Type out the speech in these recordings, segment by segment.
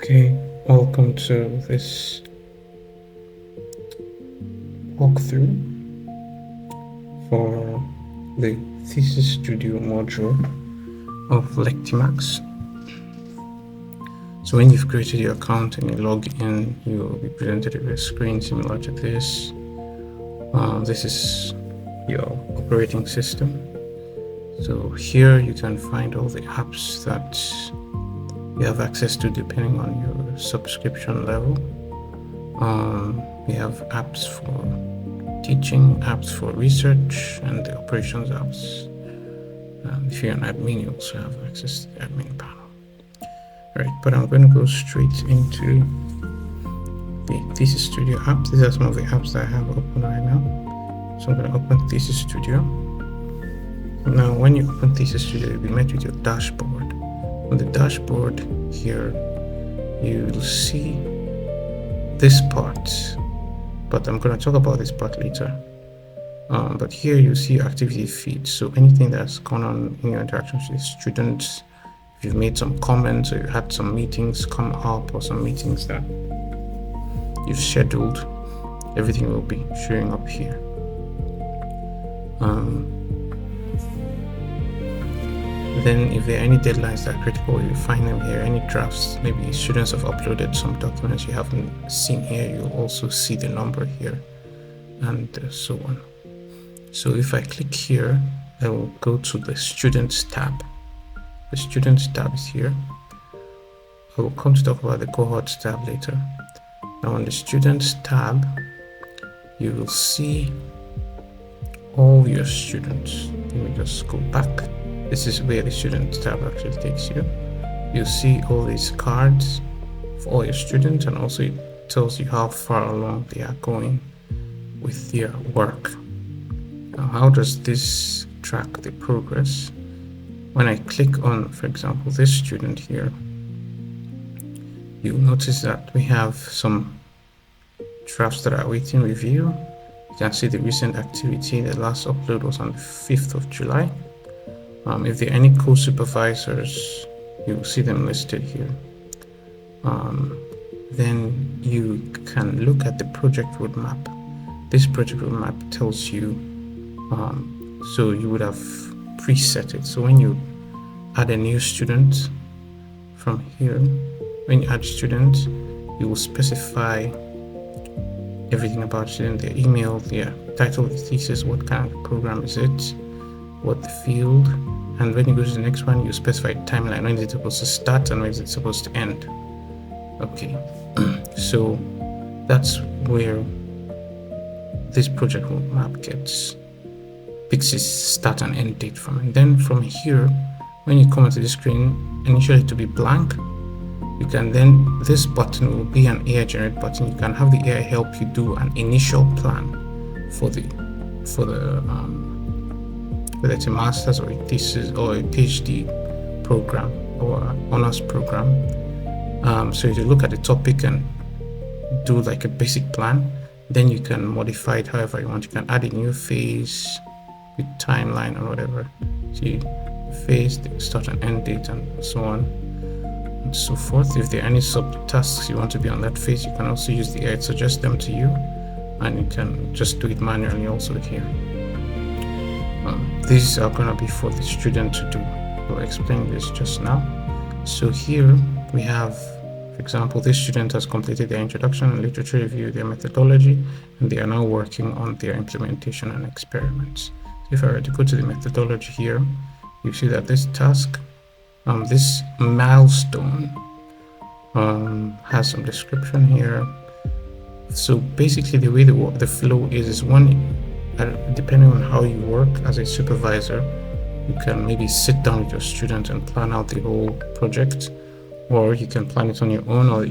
Okay, welcome to this walkthrough for the Thesis Studio module of Lectimax. So when you've created your account and you log in, you will be presented with a screen similar to this. This is your operating system. So here you can find all the apps that you have access to depending on your subscription level. We have apps for teaching, apps for research, and the operations apps. If you're an admin, you also have access to the admin panel. All right, but I'm going to go straight into the Thesis Studio apps. These are some of the apps that I have open right now. So I'm going to open Thesis Studio. Now, when you open Thesis Studio, you'll be met with your dashboard. On the dashboard here, you'll see this part, but I'm going to talk about this part later. But here you see activity feeds. So anything that's gone on in your interactions with students, if you've made some comments or you had some meetings come up or some meetings that you've scheduled, everything will be showing up here. Then if there are any deadlines that are critical, you find them here. Any drafts, maybe students have uploaded some documents you haven't seen here, you'll also see the number here, and so on. So if I click here, I will go to the Students tab. The Students tab is here. I will come to talk about the Cohorts tab later. Now on the Students tab, you will see all your students. Let me just go back. This is where the Students tab actually takes you. You'll see all these cards for all your students, and also it tells you how far along they are going with their work. Now, how does this track the progress? When I click on, for example, this student here, you'll notice that we have some drafts that are awaiting review. You can see the recent activity. The last upload was on the 5th of July. If there are any co-supervisors, you'll see them listed here. Then you can look at the project roadmap. This project roadmap tells you, so you would have preset it. So when you add a new student from here, when you add students, you will specify everything about student, their email, their title of the thesis, what kind of program is it, what the field, and when you go to the next one, you specify timeline, when is it supposed to start and when is it supposed to end. Okay, so that's where this project roadmap picks its start and end date from. And then from here, when you come into the screen, initially to be blank, you can then, this button will be an AI generate button. You can have the AI help you do an initial plan for whether it's a master's or a thesis or a PhD program or an honors program. So you look at the topic and do like a basic plan. Then you can modify it however you want. You can add a new phase with timeline or whatever. See, phase, the start and end date, and so on and so forth. If there are any subtasks you want to be on that phase, you can also use the AI to suggest them to you, and you can just do it manually also here. These are going to be for the student to do. We'll explain this just now. So here we have, for example, this student has completed their introduction and literature review, their methodology, and they are now working on their implementation and experiments. If I were to go to the methodology here, you see that this task, this milestone, has some description here. So basically the way the flow is one, depending on how you work as a supervisor, you can maybe sit down with your student and plan out the whole project, or you can plan it on your own, or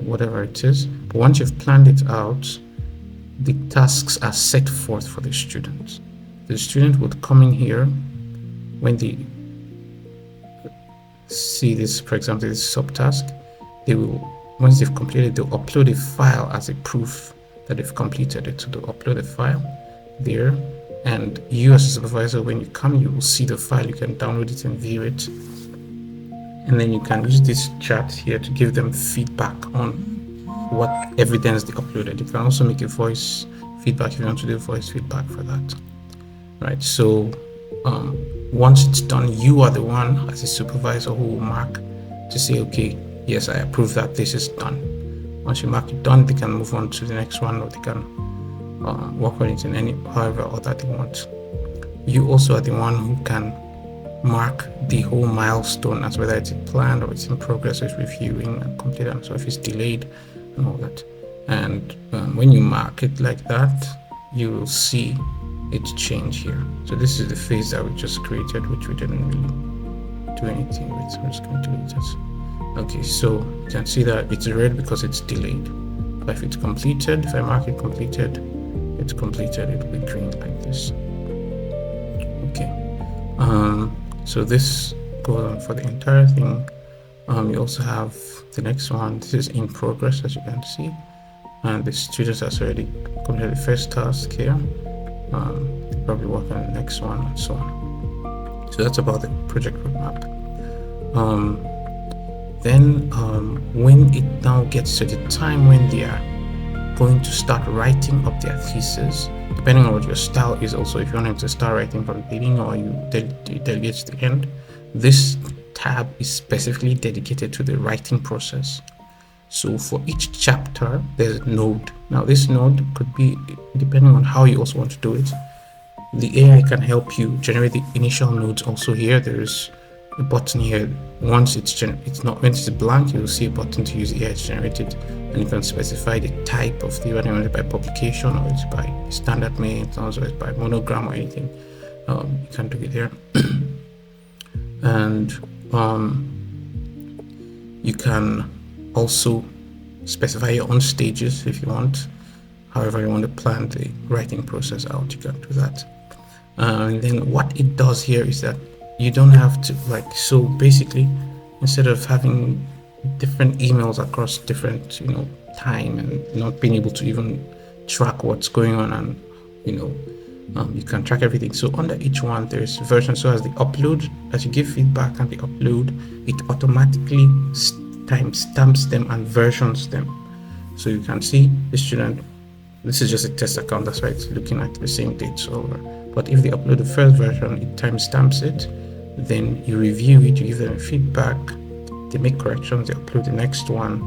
whatever it is. But once you've planned it out, the tasks are set forth for the student. The student would come in here when they see this, for example, this subtask. They will, once they've completed, they'll upload a file as a proof that they've completed it. So they'll upload a file there, and you as a supervisor, when you come, you will see the file. You can download it and view it, and then you can use this chat here to give them feedback on what evidence they uploaded. You can also make a voice feedback if you want to do voice feedback for that, right? So once it's done, you are the one as a supervisor who will mark to say, okay, yes, I approve that this is done. Once you mark it done, they can move on to the next one, or they can work on it in any however order they want. You also are the one who can mark the whole milestone as whether it's planned or it's in progress, or it's reviewing and completed, and so if it's delayed and all that. And when you mark it like that, you will see it change here. So this is the phase that we just created, which we didn't really do anything with. So I'm just going to delete it. Okay, so you can see that it's red because it's delayed. But if it's completed, if I mark it completed, it's completed, it will be green like this. Okay. So this goes on for the entire thing. You also have the next one. This is in progress, as you can see, and the students has already completed the first task here. They probably work on the next one and so on. So that's about the project roadmap. Then when it now gets to the time when they are going to start writing up their thesis, depending on what your style is, also if you want them to start writing from the beginning or you delegate to the end, this tab is specifically dedicated to the writing process. So for each chapter, there's a node. Now this node could be, depending on how you also want to do it, the AI can help you generate the initial nodes also here. There's a button here. Once when it's blank, you'll see a button to use the AI to generate it, and you can specify the type of the, whether it's by publication or it's by standard mail, or it's by monogram or anything. You can do it there. And you can also specify your own stages if you want. However you want to plan the writing process out, you can do that. And then what it does here is that you don't have to, so basically, instead of having different emails across different time and not being able to even track what's going on, and you can track everything. So under each one there's version. So as the upload, as you give feedback and the upload, it automatically timestamps them and versions them. So you can see the student, this is just a test account, that's why it's looking at the same dates over. But if they upload the first version, it timestamps it, then you review it, you give them feedback, they make corrections, they upload the next one,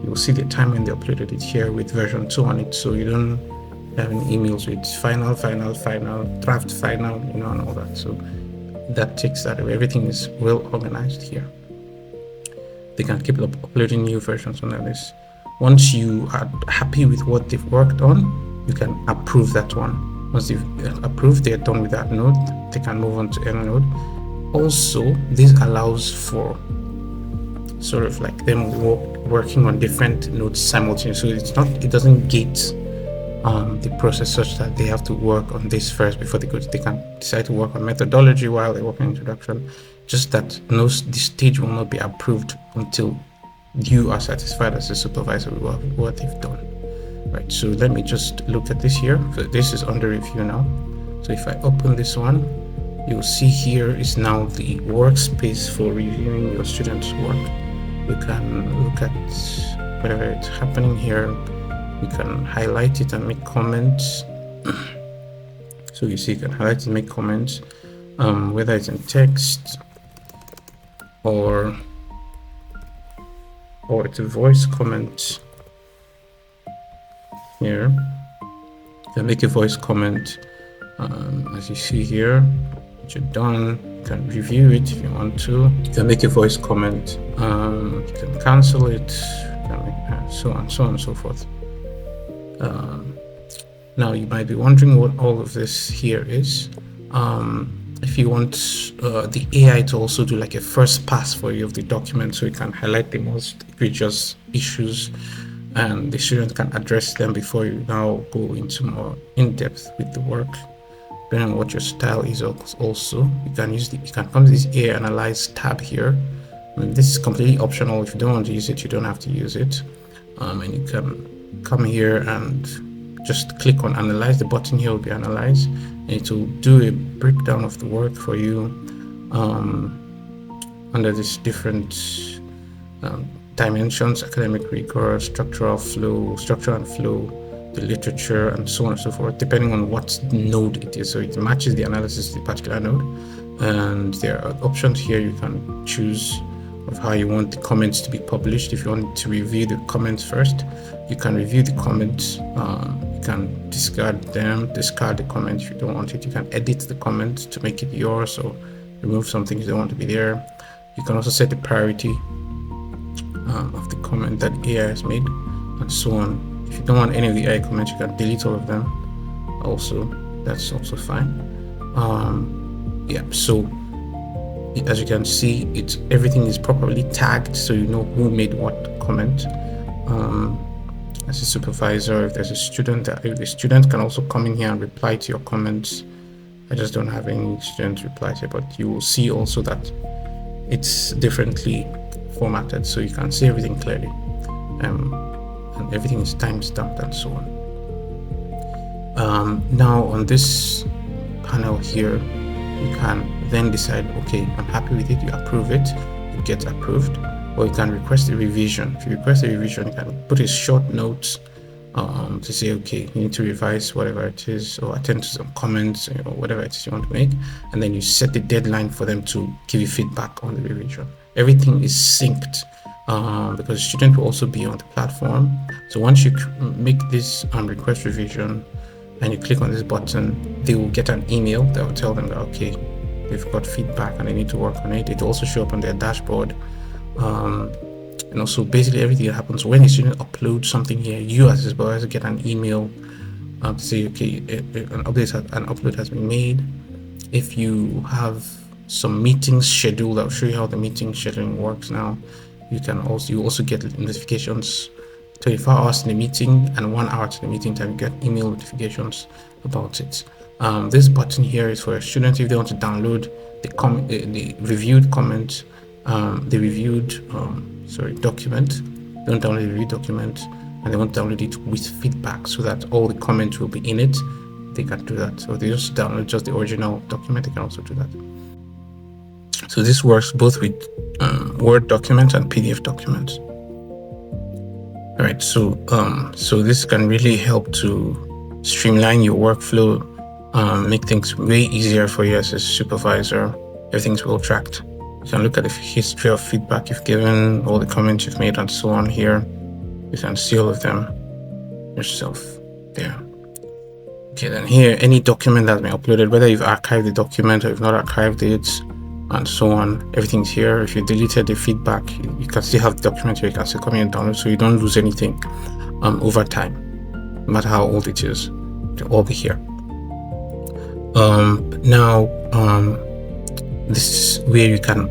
you will see the time when they uploaded it here with version 2 on it, so you don't have any emails with final, draft final, and all that. So that takes that away. Everything is well organized here. They can keep uploading new versions on this. Once you are happy with what they've worked on, you can approve that one. Once they've approved, they're done with that node, they can move on to any node. Also, this allows for sort of like them working on different nodes simultaneously. So it doesn't gate the process such that they have to work on this first before they go. They can decide to work on methodology while they work on introduction. Just that this stage will not be approved until you are satisfied as a supervisor with what they've done. Right. So let me just look at this here. So this is under review now. So if I open this one, you'll see here is now the workspace for reviewing your students' work. You can look at whatever is happening here. You can highlight it and make comments. So you see, you can highlight and make comments, whether it's in text or it's a voice comment here. You can make a voice comment, as you see here. Once you're done, you can review it if you want to. You can make a voice comment. You can cancel it. You can make, so on and so forth. Now you might be wondering what all of this here is. If you want the AI to also do like a first pass for you of the document, so you can highlight the most egregious issues and the student can address them before you now go into more in-depth with the work. Depending on what your style is, also you can come to this AI analyze tab here. And this is completely optional. If you don't want to use it, you don't have to use it. And you can come here and just click on analyze. The button here will be analyzed, and it will do a breakdown of the work for you. under these different dimensions: academic rigor, structural flow, structure and flow, the literature, and so on and so forth, depending on what node it is. So it matches the analysis to the particular node. And there are options here. You can choose of how you want the comments to be published. If you want to review the comments first, you can review the comments. You can discard them, discard the comments if you don't want it. You can edit the comments to make it yours, or remove something you don't want to be there. You can also set the priority of the comment that AI has made, and so on. If you don't want any of the AI comments, you can delete all of them. Also, that's also fine. Yeah, so as you can see, everything is properly tagged, so you know who made what comment. As a supervisor, if there's a student, the student can also come in here and reply to your comments. I just don't have any student replies here, but you will see also that it's differently formatted, so you can see everything clearly, and everything is timestamped and so on. Now on this panel here, you can then decide, okay, I'm happy with it, you approve it, it gets approved, or you can request a revision. If you request a revision, you can put a short note to say, okay, you need to revise whatever it is, or attend to some comments, or whatever it is you want to make, and then you set the deadline for them to give you feedback on the revision. Everything is synced because the student will also be on the platform. So once you make this request revision and you click on this button, they will get an email that will tell them that, okay, they've got feedback and they need to work on it. It will also show up on their dashboard. And also basically everything that happens when a student uploads something here, you as a supervisor get an email to say, okay, an upload has been made. If you have some meetings scheduled, I'll show you how the meeting scheduling works now. You also get notifications 24 hours in the meeting and 1 hour to the meeting time. You get email notifications about it. This button here is for a student if they want to download the reviewed comment, the reviewed document. They want to download the reviewed document and they want to download it with feedback so that all the comments will be in it. They can do that. So they just download just the original document. They can also do that. So this works both with Word documents and PDF documents. All right, so this can really help to streamline your workflow, make things way easier for you as a supervisor. Everything's well tracked. You can look at the history of feedback you've given, all the comments you've made, and so on here. You can see all of them yourself there. Okay, then here, any document that's been uploaded, whether you've archived the document or you've not archived it, and so on, everything's here. If you deleted the feedback, you can still have the document here. You can still come in and download, so you don't lose anything over time, no matter how old it is. They'll all be here. This is where you can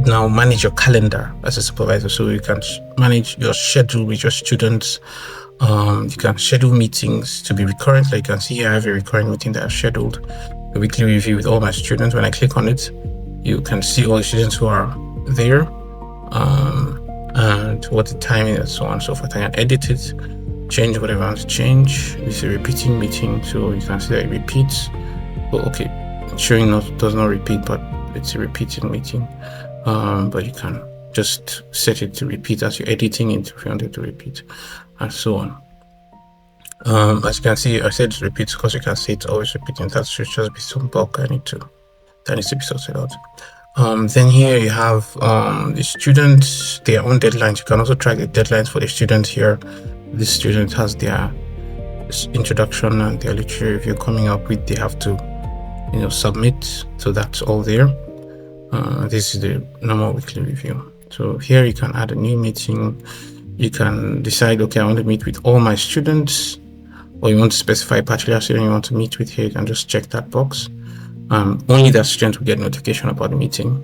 now manage your calendar as a supervisor. So you can manage your schedule with your students. You can schedule meetings to be recurrent. Like you can see here, I have a recurring meeting that I've scheduled, a weekly review with all my students. When I click on it, you can see all the students who are there and what the time is and so on and so forth. I can edit it, change whatever I want to change. It's a repeating meeting, so you can see that it repeats. Well, okay, showing does not repeat, but it's a repeating meeting. But you can just set it to repeat as you're editing it if you want it to repeat, and so on. As you can see, I said it repeats because you can see it's always repeating. That should just be some bulk that needs to be sorted out. Then here you have the students, their own deadlines. You can also track the deadlines for the students here. This student has their introduction and their literature review coming up with. They have to, submit. So that's all there. This is the normal weekly review. So here you can add a new meeting. You can decide, okay, I want to meet with all my students, or you want to specify a particular student you want to meet with here. You can just check that box. Only that student will get notification about the meeting.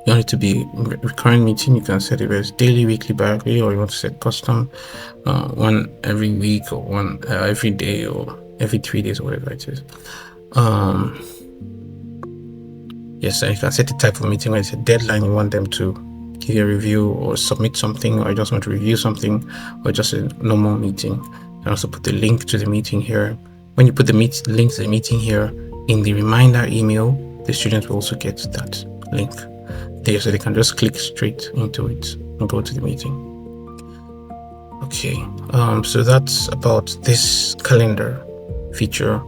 You want it to be recurring meeting. You can set it as daily, weekly, bi-weekly, or you want to set custom, one every week, or one every day, or every 3 days, or whatever it is. Yes, and you can set the type of meeting where it's a deadline. You want them to give you a review or submit something, or you just want to review something, or just a normal meeting. You can also put the link to the meeting here. When you put the link to the meeting here in the reminder email, the students will also get that link. there, so they can just click straight into it and go to the meeting. Okay, so that's about this calendar feature.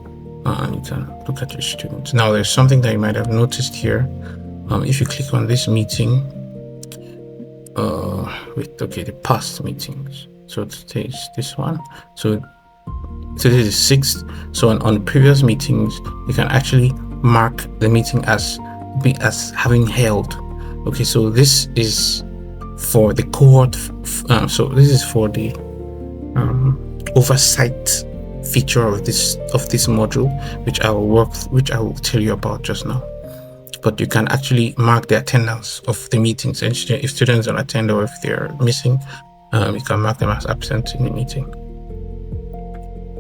You can look at your students. Now there's something that you might have noticed here. If you click on this meeting, the past meetings. So today is this one. So today is 6th. So on previous meetings, you can actually mark the meeting as having held. Okay, so this is for the cohort. So this is for the oversight feature of this module, which I will tell you about just now. But you can actually mark the attendance of the meetings, and if students don't attend or if they're missing, you can mark them as absent in the meeting.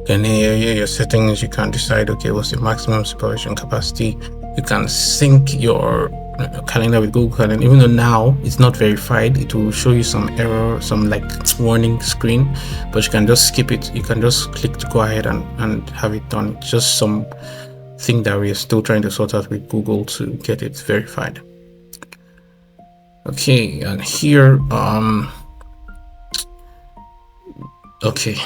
And here your settings, you can decide, okay, what's the maximum supervision capacity. You can sync your calendar with Google Calendar. Even though now it's not verified, it will show you some error, some like warning screen, but you can just skip it. You can just click to go ahead and have it done. It's just some thing that we are still trying to sort out with Google to get it verified. Okay, and here okay,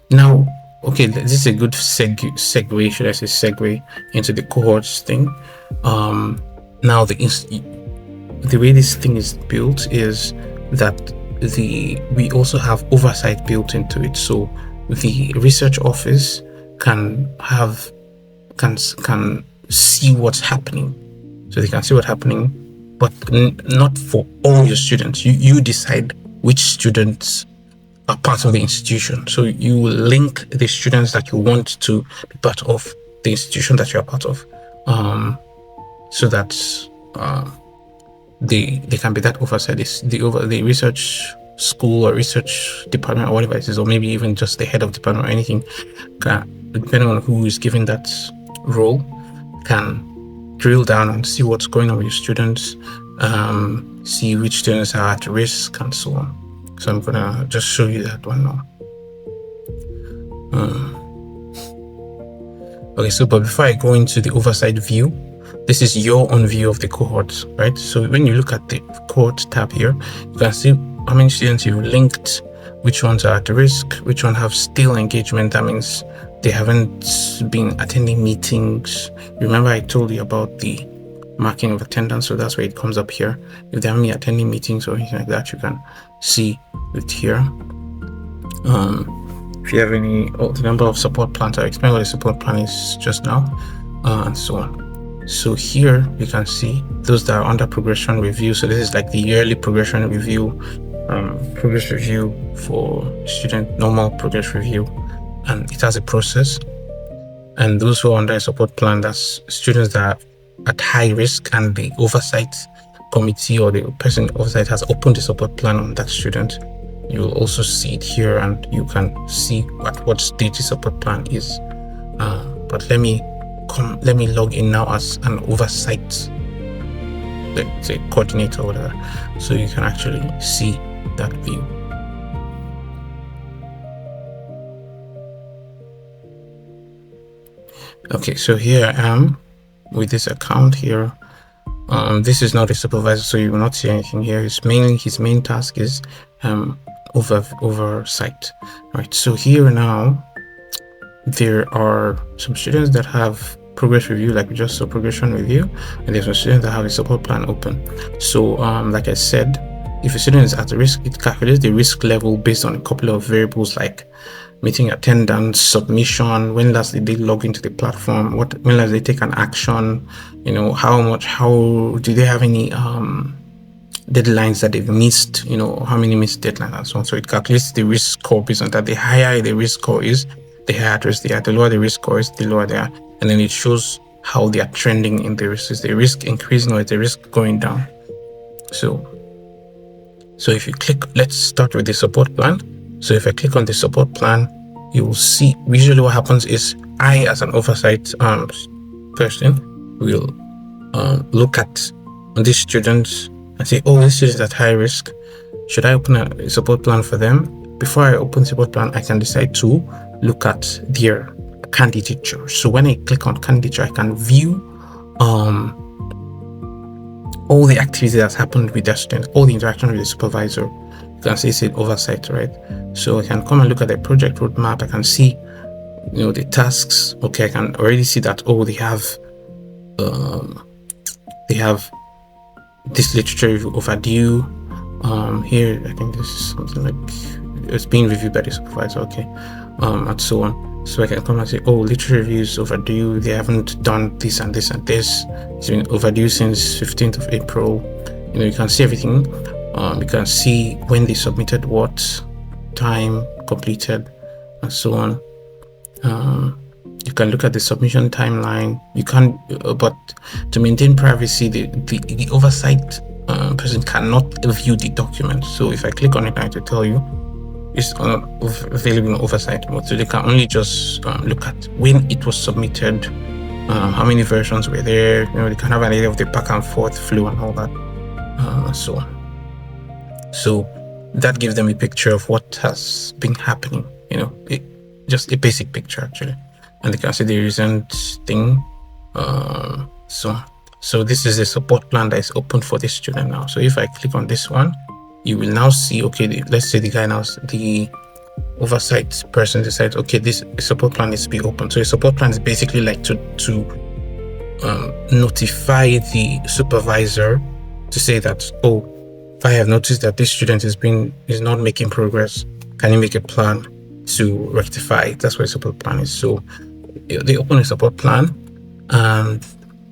now this is a good segue, should I say segue, into the cohorts thing. Now the way this thing is built is that we also have oversight built into it, so the research office can see what's happening. So they can see what's happening, but not for all your students. You decide which students are part of the institution. So you will link the students that you want to be part of the institution that you are part of, so that they can be that oversight. The research school or research department or whatever it is, or maybe even just the head of department or anything, depending on who is given that role, can drill down and see what's going on with your students, see which students are at risk, and so on. So I'm gonna just show you that one now. Okay, so but before I go into the oversight view, this is your own view of the cohorts, right? So when you look at the cohort tab here, you can see how many students you've linked, which ones are at risk, which one have still engagement. That means they haven't been attending meetings. Remember I told you about the marking of attendance, so that's where it comes up here. If they haven't been attending meetings or anything like that, you can see it here. If you have any, the number of support plans, I explained what a support plan is just now, and so on. So here you can see those that are under progression review. So this is like the yearly progression review, progress review for student, normal progress review, and it has a process. And those who are under a support plan, that's students that are at high risk, and the oversight committee or the person oversight has opened the support plan on that student. You will also see it here, and you can see what stage the support plan is. But let me log in now as an oversight, let's say coordinator or whatever, so you can actually see that view. Okay, so here I am with this account here. This is not a supervisor, so you will not see anything here. His main task is oversight. Right, so here now there are some students that have progress review, like we just saw progression review, and there's some students that have a support plan open. So like I said, if a student is at risk, it calculates the risk level based on a couple of variables like meeting attendance, submission, when last did they log into the platform, when last they take an action, how do they have any deadlines that they've missed, how many missed deadlines and so on. So it calculates the risk score based on that. The higher the risk score is, the higher at risk they are. The lower the risk score is, the lower they are. And then it shows how they are trending in the risk. Is the risk increasing or is the risk going down? So if you click, let's start with the support plan. So if I click on the support plan, you will see usually what happens is I, as an oversight person, will look at these students and say, oh, this is at high risk. Should I open a support plan for them? Before I open support plan, I can decide to look at their candidature. So when I click on candidature, I can view all all the activity that's happened with the student, all the interaction with the supervisor. You can see it's oversight, right? So I can come and look at the project roadmap. I can see, the tasks. Okay, I can already see that, they have this literature review overdue. Here I think this is something like it's being reviewed by the supervisor, okay, and so on. So I can come and say, literature reviews overdue, they haven't done this and this and this, it's been overdue since 15th of April. You can see everything. You can see when they submitted what, time completed, and so on. You can look at the submission timeline. You can, but to maintain privacy, the oversight person cannot view the document. So if I click on it, I have to tell you it's available in oversight mode. So they can only just look at when it was submitted, how many versions were there. They can have an idea of the back and forth flow and all that, and so on. So that gives them a picture of what has been happening. Just a basic picture actually. And they can see the recent thing. So this is a support plan that is open for this student now. So if I click on this one, you will now see, okay, let's say the oversight person decides, okay, this support plan needs to be open. So a support plan is basically like to notify the supervisor to say that, I have noticed that this student is not making progress. Can you make a plan to rectify it? That's what a support plan is. So they open a support plan, and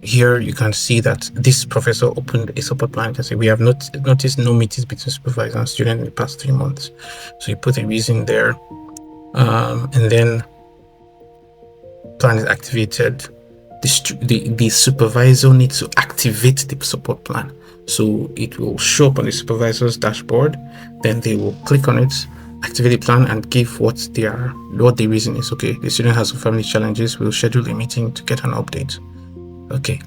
here you can see that this professor opened a support plan. You can say, we have noticed no meetings between supervisor and student in the past 3 months. So you put a reason there, and then plan is activated. The supervisor needs to activate the support plan. So it will show up on the supervisor's dashboard. Then they will click on it, activate the plan, and give what the reason is. Okay, the student has some family challenges. We'll schedule a meeting to get an update. Okay,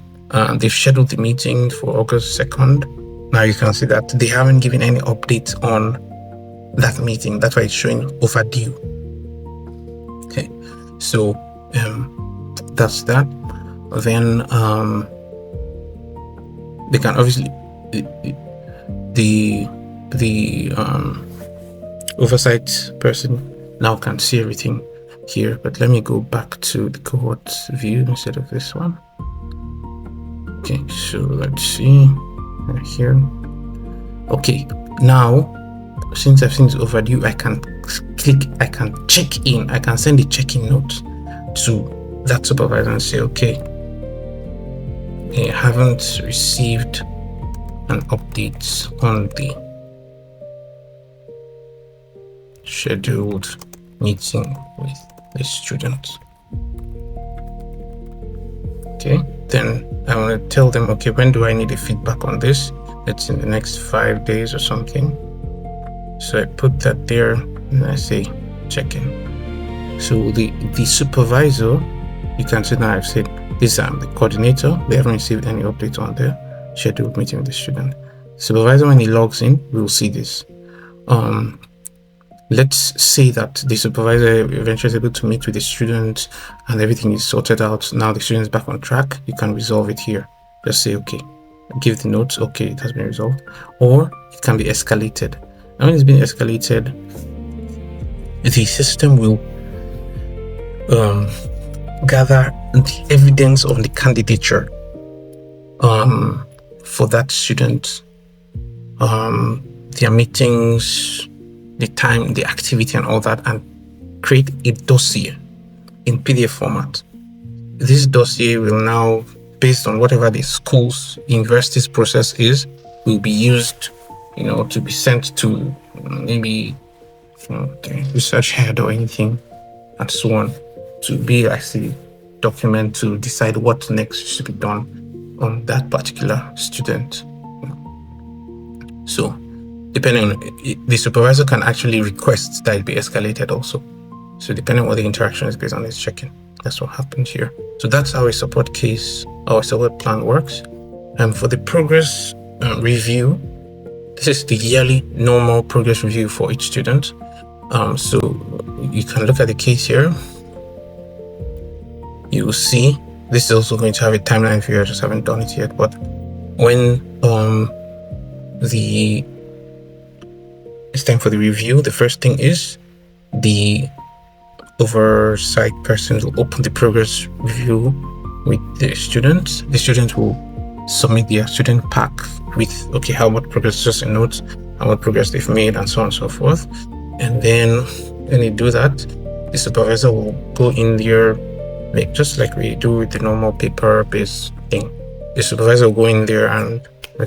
they've scheduled the meeting for August 2nd. Now you can see that they haven't given any updates on that meeting. That's why it's showing overdue. Okay, so that's that. Then they can obviously the oversight person now can see everything here. But let me go back to the cohort view instead of this one. Okay, so let's see here. Okay, now since I've seen it's overdue, I can check in. I can send a check-in note to that supervisor and say, okay, they haven't received an update on the scheduled meeting with the student. Okay, then I want to tell them, okay, when do I need a feedback on this? It's in the next 5 days or something. So I put that there and I say check in. So the supervisor, you can see now I've said this the coordinator. They haven't received any updates on their scheduled meeting with the student. Supervisor, when he logs in, we'll see this. Let's say that the supervisor eventually is able to meet with the student and everything is sorted out. Now the student is back on track. You can resolve it here. Just say, okay, give the notes, okay, it has been resolved. Or it can be escalated. And when it's been escalated, the system will gather the evidence on the candidature for that student, their meetings, the time, the activity, and all that, and create a dossier in PDF format. This dossier will now, based on whatever the school's, university's process is, will be used, to be sent to maybe the research head or anything, and so on, to be actually document to decide what next should be done on that particular student. So, depending on the supervisor can actually request that it be escalated also. So depending on what the interaction is based on this check-in, that's what happens here. So that's how a support case or a support plan works. And for the progress review, this is the yearly normal progress review for each student. So you can look at the case here. You will see this is also going to have a timeline view. I just haven't done it yet, but when it's time for the review, the first thing is the oversight person will open the progress review with the students. The students will submit their student pack with how much progress, just in notes, how much progress they've made, and so on and so forth. And then when they do that, the supervisor will go in there, just like we do with the normal paper-based thing. The supervisor will go in there and I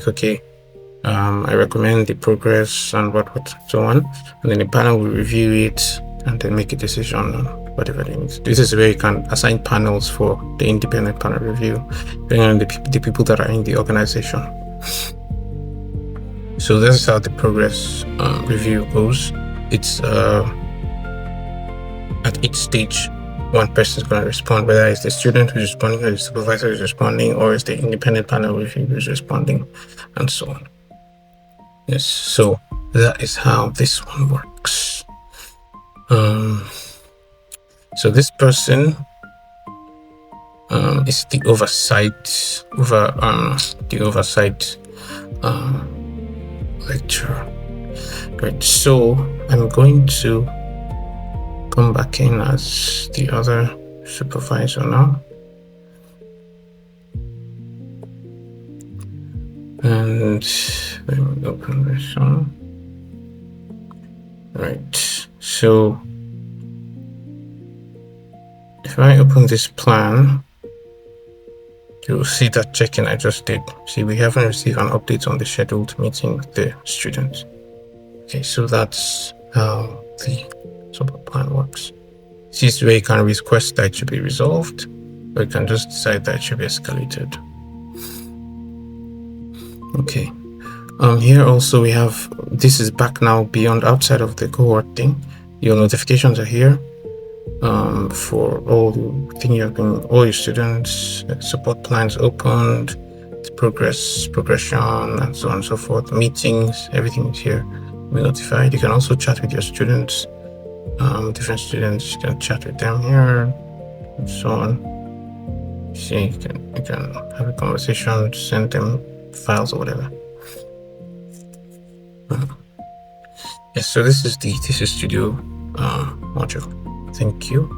recommend the progress and what so on, and then the panel will review it and then make a decision on whatever they need. This is where you can assign panels for the independent panel review, depending on the people that are in the organization. So this is how the progress review goes. It's at each stage, one person is going to respond, whether it's the student who's responding, or the supervisor is responding, or it's the independent panel review who's responding, and so on. Yes, so that is how this one works. So this person is the oversight lecturer. Great. So I'm going to come back in as the other supervisor now. And let me open this one. Right. So if I open this plan, you'll see that check-in I just did. See, we haven't received an update on the scheduled meeting with the students. Okay, so that's how the support plan works. This is where you can request that it should be resolved, or you can just decide that it should be escalated. Okay. Here also we have, this is back now beyond outside of the cohort thing. Your notifications are here for all your students, support plans opened, progression, and so on and so forth, meetings, everything is here. Be notified. You can also chat with your students, different students. You can chat with them here, and so on. See, you can have a conversation, send them files or whatever. Yes, so this is the Thesis Studio module. Thank you.